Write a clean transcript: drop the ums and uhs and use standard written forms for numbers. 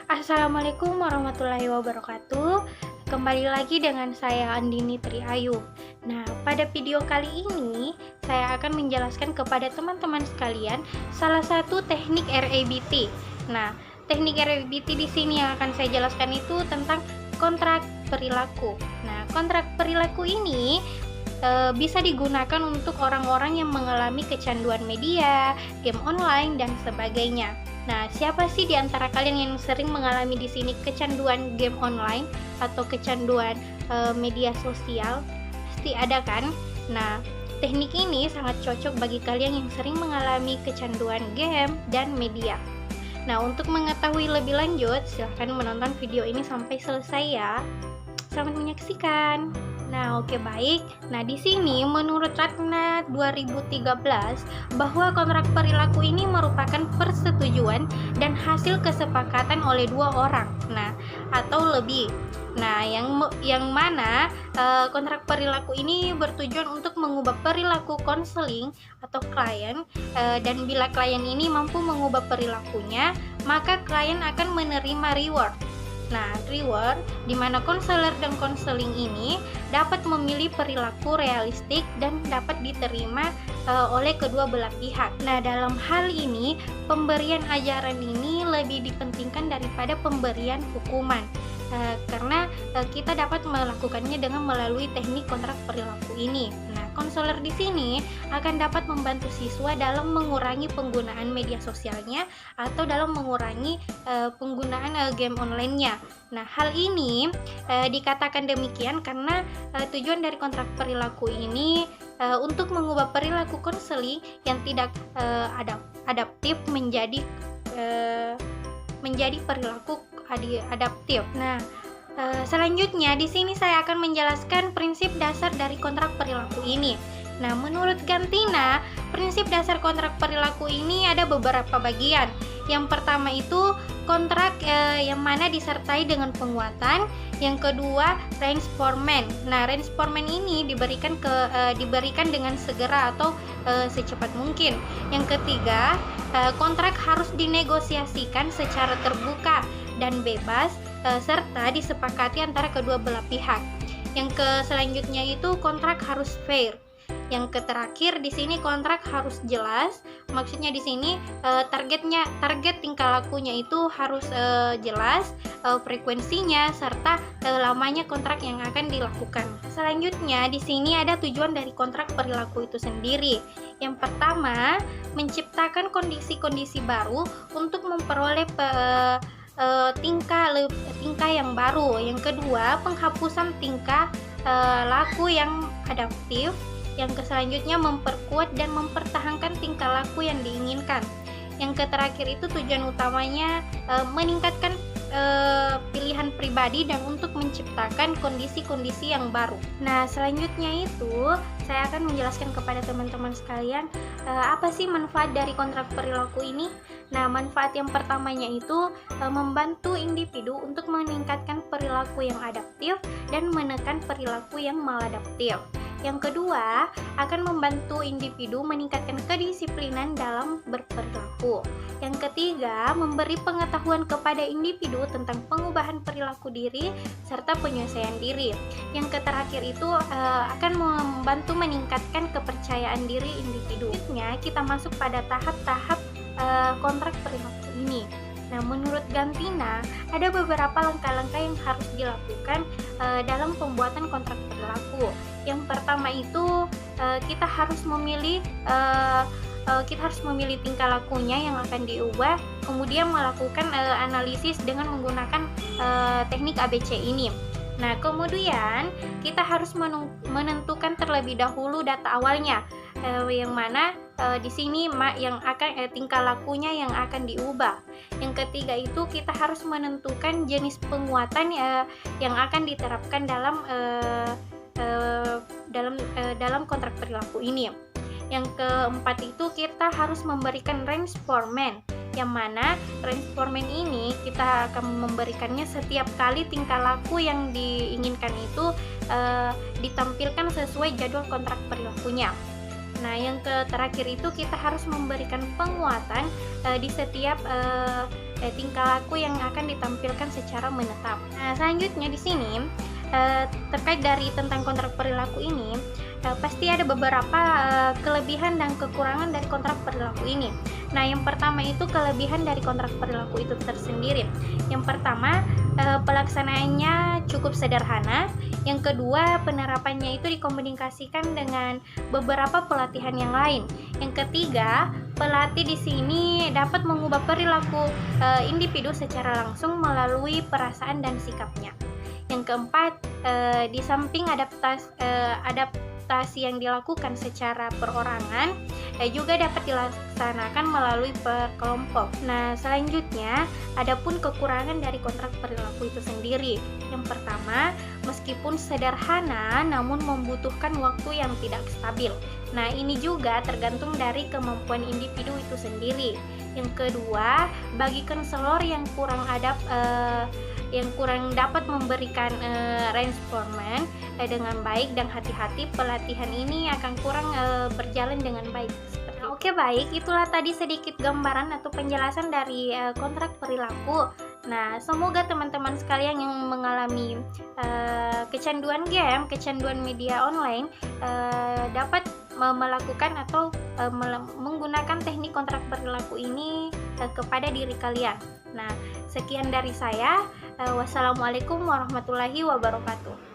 Assalamualaikum warahmatullahi wabarakatuh. Kembali lagi dengan saya Andini Triayu. Nah, pada video kali ini saya akan menjelaskan kepada teman-teman sekalian salah satu teknik RABT. Nah, teknik RABT di sini yang akan saya jelaskan itu tentang kontrak perilaku. Nah, kontrak perilaku ini bisa digunakan untuk orang-orang yang mengalami kecanduan media, game online, dan sebagainya. Nah, siapa sih di antara kalian yang sering mengalami di sini kecanduan game online atau kecanduan media sosial? Pasti ada kan? Nah, teknik ini sangat cocok bagi kalian yang sering mengalami kecanduan game dan media. Nah, untuk mengetahui lebih lanjut, silahkan menonton video ini sampai selesai ya. Selamat menyaksikan. Nah, oke baik. Nah, di sini menurut Ratna 2013 bahwa kontrak perilaku ini merupakan persetujuan dan hasil kesepakatan oleh dua orang. Nah, atau lebih. Nah, yang mana kontrak perilaku ini bertujuan untuk mengubah perilaku konseling atau klien, dan bila klien ini mampu mengubah perilakunya, maka klien akan menerima reward. Nah, reward di mana konselor dan konseling ini dapat memilih perilaku realistik dan dapat diterima oleh kedua belah pihak. Nah, dalam hal ini pemberian ajaran ini lebih dipentingkan daripada pemberian hukuman. Karena kita dapat melakukannya dengan melalui teknik kontrak perilaku ini. Nah, konselor di sini akan dapat membantu siswa dalam mengurangi penggunaan media sosialnya atau dalam mengurangi penggunaan game online-nya. Nah, hal ini dikatakan demikian karena tujuan dari kontrak perilaku ini untuk mengubah perilaku konseling yang tidak adaptif menjadi perilaku adaptif. Nah, selanjutnya di sini saya akan menjelaskan prinsip dasar dari kontrak perilaku ini. Nah, menurut Gantina, prinsip dasar kontrak perilaku ini ada beberapa bagian. Yang pertama itu kontrak yang mana disertai dengan penguatan. Yang kedua, reinforcement. Nah, reinforcement ini diberikan dengan segera atau secepat mungkin. Yang ketiga, kontrak harus dinegosiasikan secara terbuka dan bebas serta disepakati antara kedua belah pihak. Yang selanjutnya itu kontrak harus fair. Yang terakhir di sini kontrak harus jelas. Maksudnya di sini target tingkah lakunya itu harus jelas, frekuensinya serta lamanya kontrak yang akan dilakukan. Selanjutnya di sini ada tujuan dari kontrak perilaku itu sendiri. Yang pertama, menciptakan kondisi-kondisi baru untuk memperoleh tingkah yang baru. Yang kedua, penghapusan tingkah laku yang adaptif. Yang selanjutnya, memperkuat dan mempertahankan tingkah laku yang diinginkan. Yang terakhir itu tujuan utamanya meningkatkan pilihan pribadi dan untuk menciptakan kondisi-kondisi yang baru. Nah, selanjutnya itu saya akan menjelaskan kepada teman-teman sekalian apa sih manfaat dari kontrak perilaku ini. Nah, manfaat yang pertamanya itu membantu individu untuk meningkatkan perilaku yang adaptif dan menekan perilaku yang maladaptif. Yang kedua, akan membantu individu meningkatkan kedisiplinan dalam berperilaku. Yang ketiga, memberi pengetahuan kepada individu tentang pengubahan perilaku diri serta penyelesaian diri. Yang terakhir itu akan membantu meningkatkan kepercayaan diri individu. Selanjutnya, kita masuk pada tahap-tahap kontrak perilaku ini. Nah, menurut Gantina, ada beberapa langkah-langkah yang harus dilakukan dalam pembuatan kontrak perilaku. Yang pertama itu kita harus memilih tingkah lakunya yang akan diubah, kemudian melakukan analisis dengan menggunakan teknik ABC ini. Nah, kemudian kita harus menentukan terlebih dahulu data awalnya, yang mana di sini yang akan tingkah lakunya yang akan diubah. Yang ketiga itu kita harus menentukan jenis penguatan yang akan diterapkan dalam kontrak perilaku ini. Yang keempat itu kita harus memberikan reinforcement, yang mana reinforcement ini kita akan memberikannya setiap kali tingkah laku yang diinginkan itu ditampilkan sesuai jadwal kontrak perilakunya. Nah, yang terakhir itu kita harus memberikan penguatan di setiap tingkah laku yang akan ditampilkan secara menetap. Nah, selanjutnya di sini terkait dari tentang kontrak perilaku ini, pasti ada beberapa kelebihan dan kekurangan dari kontrak perilaku ini. Nah, yang pertama itu kelebihan dari kontrak perilaku itu tersendiri. Yang pertama, pelaksanaannya cukup sederhana. Yang kedua, penerapannya itu dikomunikasikan dengan beberapa pelatihan yang lain. Yang ketiga, pelatih di sini dapat mengubah perilaku individu secara langsung melalui perasaan dan sikapnya. Yang keempat, di samping adaptasi yang dilakukan secara perorangan, juga dapat dilaksanakan melalui perkelompok. Nah, selanjutnya, adapun kekurangan dari kontrak perilaku itu sendiri. Yang pertama, meskipun sederhana, namun membutuhkan waktu yang tidak stabil. Nah, ini juga tergantung dari kemampuan individu itu sendiri. Yang kedua, bagi konselor yang kurang dapat memberikan respon dengan baik dan hati-hati, pelatihan ini akan kurang berjalan dengan baik. Oke, baik, itulah tadi sedikit gambaran atau penjelasan dari kontrak perilaku. Nah, semoga teman-teman sekalian yang mengalami kecanduan game, kecanduan media online dapat melakukan atau menggunakan teknik kontrak perilaku ini kepada diri kalian. Nah, sekian dari saya. Wassalamualaikum warahmatullahi wabarakatuh.